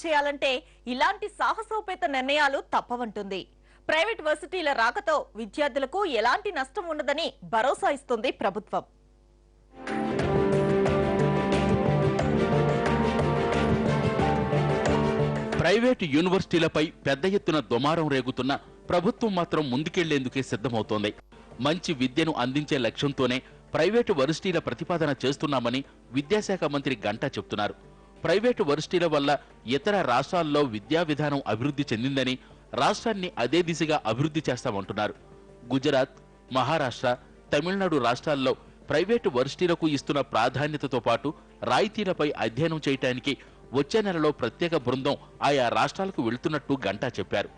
చేయాలంటే ఇలాంటి సాహసోపేత నిర్ణయాలు తప్పవంటుంది. ప్రైవేట్ వర్సిటీల రాకతో విద్యార్థులకు ఎలాంటి నష్టం ఉండదని భరోసా ఇస్తుంది ప్రభుత్వం. ప్రైవేటు యూనివర్సిటీలపై పెద్ద ఎత్తున దుమారం రేగుతున్న ప్రభుత్వం మాత్రం ముందుకెళ్లేందుకే సిద్ధమవుతోంది. మంచి విద్యను అందించే లక్ష్యంతోనే ప్రైవేటు వర్సిటీల ప్రతిపాదన చేస్తున్నామని విద్యాశాఖ మంత్రి గంటా చెబుతున్నారు. ప్రైవేటు వర్సిటీల వల్ల ఇతర రాష్ట్రాల్లో విద్యా విధానం అభివృద్ధి చెందిందని, రాష్ట్రాన్ని అదే దిశగా అభివృద్ధి చేస్తామంటున్నారు. గుజరాత్, మహారాష్ట్ర, తమిళనాడు రాష్ట్రాల్లో ప్రైవేటు వర్సిటీలకు ఇస్తున్న ప్రాధాన్యతతో పాటు రాయితీలపై అధ్యయనం చేయడానికి వచ్చే నెలలో ప్రత్యేక బృందం ఆయా రాష్ట్రాలకు వెళ్తున్నట్టు గంటా చెప్పారు.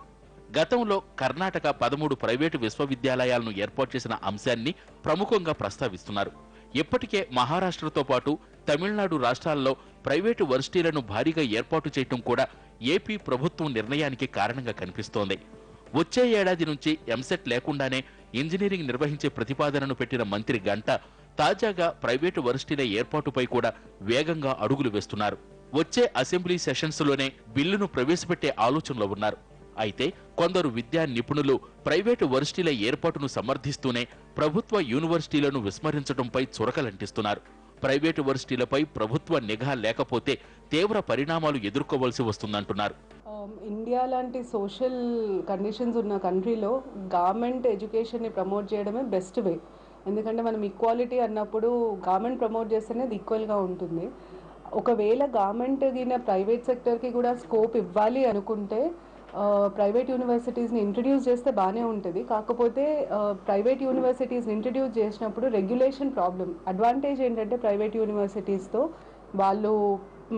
గతంలో కర్ణాటక 13 ప్రైవేటు విశ్వవిద్యాలయాలను ఏర్పాటు చేసిన అంశాన్ని ప్రముఖంగా ప్రస్తావిస్తున్నారు. ఇప్పటికే మహారాష్ట్రతో పాటు తమిళనాడు రాష్ట్రాల్లో ప్రైవేటు వర్సిటీలను భారీగా ఏర్పాటు చేయడం కూడా ఏపీ ప్రభుత్వం నిర్ణయానికి కారణంగా కనిపిస్తోంది. వచ్చే ఏడాది నుంచి ఎంసెట్ లేకుండానే ఇంజనీరింగ్ నిర్వహించే ప్రతిపాదనను పెట్టిన మంత్రి గంటా తాజాగా ప్రైవేటు వర్సిటీల ఏర్పాటుపై కూడా వేగంగా అడుగులు వేస్తున్నారు. వచ్చే అసెంబ్లీ సెషన్స్లోనే బిల్లును ప్రవేశపెట్టే ఆలోచనలో ఉన్నారు. అయితే కొందరు విద్యా నిపుణులు ప్రైవేటు వర్సిటీల ఏర్పాటును సమర్థిస్తూనే ప్రభుత్వ యూనివర్సిటీలను విస్మరించడంపై చురకలంటిస్తున్నారు. ప్రైవేటు వర్సిటీలపై ప్రభుత్వ నిఘా లేకపోతే తీవ్ర పరిణామాలు ఎదుర్కోవాల్సి వస్తుందంటున్నారు. ఇండియా లాంటి సోషల్ కండిషన్స్ ఉన్న కంట్రీలో గవర్నమెంట్ ఎడ్యుకేషన్ని ప్రమోట్ చేయడమే బెస్ట్ వే. ఎందుకంటే మనం ఈక్వాలిటీ అన్నప్పుడు గవర్నమెంట్ ప్రమోట్ చేస్తేనే అది ఈక్వల్గా ఉంటుంది. ఒకవేళ గవర్నమెంట్ గిన ప్రైవేట్ సెక్టర్కి కూడా స్కోప్ ఇవ్వాలి అనుకుంటే ప్రైవేట్ యూనివర్సిటీస్ని ఇంట్రడ్యూస్ చేస్తే బాగానే ఉంటుంది. కాకపోతే ప్రైవేట్ యూనివర్సిటీస్ని ఇంట్రడ్యూస్ చేసినప్పుడు రెగ్యులేషన్ ప్రాబ్లం. అడ్వాంటేజ్ ఏంటంటే ప్రైవేట్ యూనివర్సిటీస్తో వాళ్ళు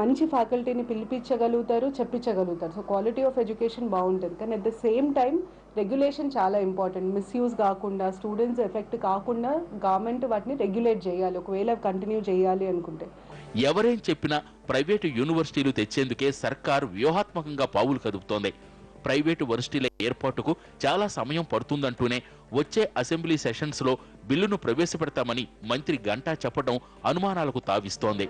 మంచి ఫ్యాకల్టీని పిలిపించగలుగుతారు, చెప్పించగలుగుతారు. సో క్వాలిటీ ఆఫ్ ఎడ్యుకేషన్ బాగుంటుంది. కానీ at the same time regulation చాలా ఇంపార్టెంట్. మిస్యూజ్ కాకుండా, స్టూడెంట్స్ ఎఫెక్ట్ కాకుండా గవర్నమెంట్ వాటిని రెగ్యులేట్ చేయాలి ఒకవేళ కంటిన్యూ చేయాలి అనుకుంటే. ఎవరేం చెప్పినా ప్రైవేటు యూనివర్సిటీలు తెచ్చేందుకే సర్కార్ వ్యూహాత్మకంగా పావులు కదుపుతోంది. ప్రైవేటు వర్సిటీల ఏర్పాటుకు చాలా సమయం పడుతుందంటూనే వచ్చే అసెంబ్లీ సెషన్స్ లో బిల్లును ప్రవేశపెడతామని మంత్రి గంటా చెప్పడం అనుమానాలకు తావిస్తోంది.